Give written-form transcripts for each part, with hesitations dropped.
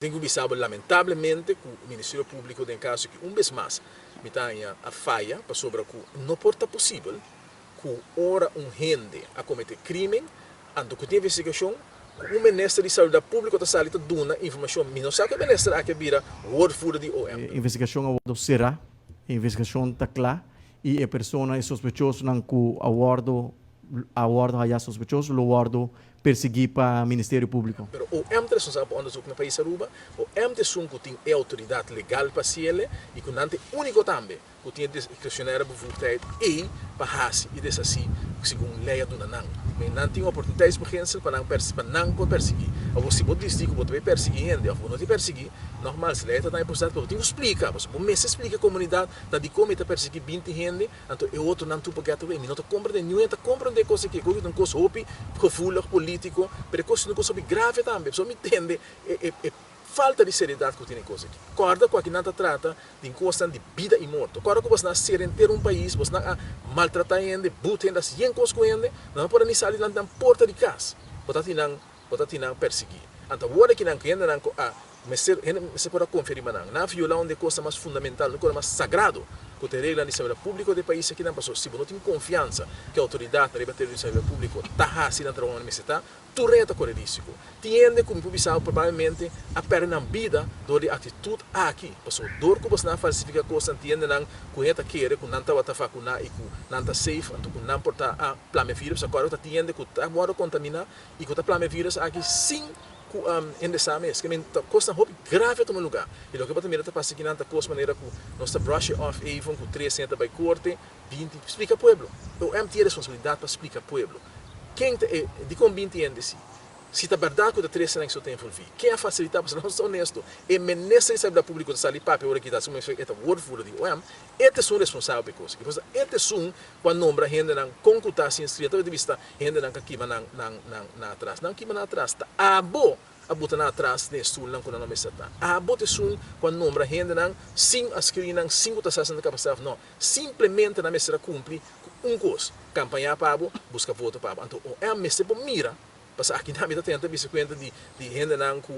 Tenho observado, lamentavelmente, que o Ministério Público tem caso que, vez mais, me tenha a falha para sobre que não pode ser possível que ora rende a cometer crime, ando que tem investigação, o Ministério de Saúde Pública está salindo dando informação, mas não sabe que o Ministério aqui vira wordvoerder de OM. Investigação será, investigação está clara, e a pessoa é sospechosa não que a sospechoso, o awardo perseguir para o Ministério Público. Pero o M é responsável por onde no país Aruba, o M tem que autoridade legal para ele e que não é único também, que tem discricionária para vontade e para raça e dessa assim, segundo lei do Nanang. Mas não tem oportunidades para não perseguir. Ou se você diz que você vai perseguir ainda, ou não te perseguir, normal, se lei está na possibilidade para você explicar, você começa a explicar a comunidade de como está perseguir 20 gente, então o outro não tu porque tu não está comprando nenhuma, está comprando coisa que não coisa hopi, profundo político, pero coisa não coisa grave também, só me entende, falta de seriedade que tem coisa aqui. Corda com que não trata de coisa de vida e morte. Corda com você não ser inteiro país, você não maltratar ainda, buta ainda, se tem coisa com ainda, não pode nem sair na porta de casa, você não perseguir. Então, o que não ainda não mas se pode conferir mas não violar onde coisa mais fundamental, coisa mais sagrado, que tem regra de saúde pública do país aqui não passou. Se você não tem confiança que a autoridade da bateria de saúde pública está assim na trabalho na cidade, tu reta corre risco. Tiende como publicado provavelmente a perder a vida do atitude aqui. Passou dor que você não falsifica coisa, tiende não correta querer que não está batafá com na e que não está safe, então que não porta a plame vírus, agora tiende que está agora contaminar e que está plame vírus aqui sim em dessa mês, que a coisa grave no lugar. E o que eu também está passando aqui, não coisa maneira que nós está brush off even com 300 by corte, 20, explica ao povo. O M tem a responsabilidade para explicar ao povo. Quem de com 20 anos si? Se está verdade que o 300 anos tem envolvido, quem a facilitar, para não ser honesto, é ministro de saúde pública de salir para o que está sendo feito, wordful de OM, este são responsável por coisa. Este são quando nombra gente não concutar se inscrita de vista gente não que na atrás, não que na atrás, tá abo a botar na atrás de sul não quando não me está. A bote sum quando nombra gente não sim a screen não sim o taxação da capacidade não, simplesmente na mesa cumpre coisa, campanha para busca voto para. Então o M se mira. Pasal aqui na minha tenta bisa kwenta de gente não que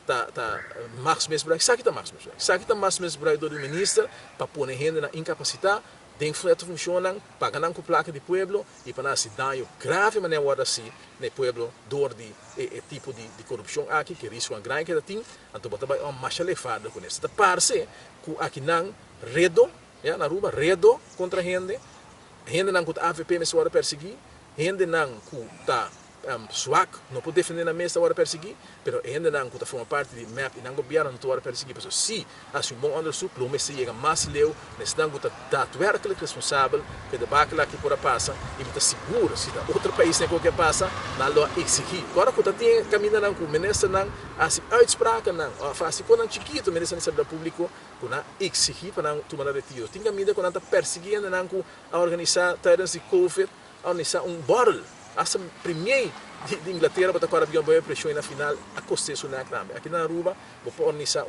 tá Max Mesbrai, sabe que Max Mesbrai, sabe que Max Mesbrai do ministro para pôr gente na incapacidade, tem que funcionar, pagar não com placa de pueblo e para nós dano grave maneira agora assim no pueblo dor de tipo de corrupção aqui que risco a grande que tem, então bota uma marcha levada com isso. Da parte que aqui não redo, ya na rua redo contra gente não que a AVP me suara perseguir, gente não que tá swak, não pode defender na mesa hora perseguir, pero ainda não que forma parte de MAP e não governo não hora perseguir, porque se assim bom under su plome se chega mais leu, nesse não que tá daadwerkelijk responsável que de bakela que por passa e está seguro se da outro país nem qualquer passa, na lo exigir. Agora que tá tem caminho não que o ministro não assim uitspraken não, faz quando um chiquito ministro da saúde público que não exigir para não tomar retiro. Tem caminho quando tá perseguindo não que a organizar tijdens de COVID, a organizar borrel. Asa primeiro de Inglaterra para agora avião boa pressão na final a coste isso na clame aqui na Aruba vou organizar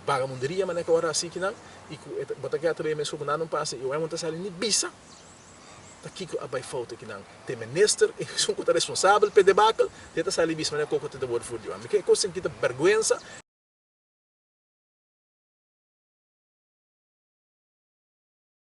bagamunderia mas agora assim que não e que bota que também mesmo que não passa eu é muito sali ni bisa aqui que abai falta que não tem ministro e são que responsável pelo debacle tenta sali bisa mas é coco te de word for you que coisa que vergonha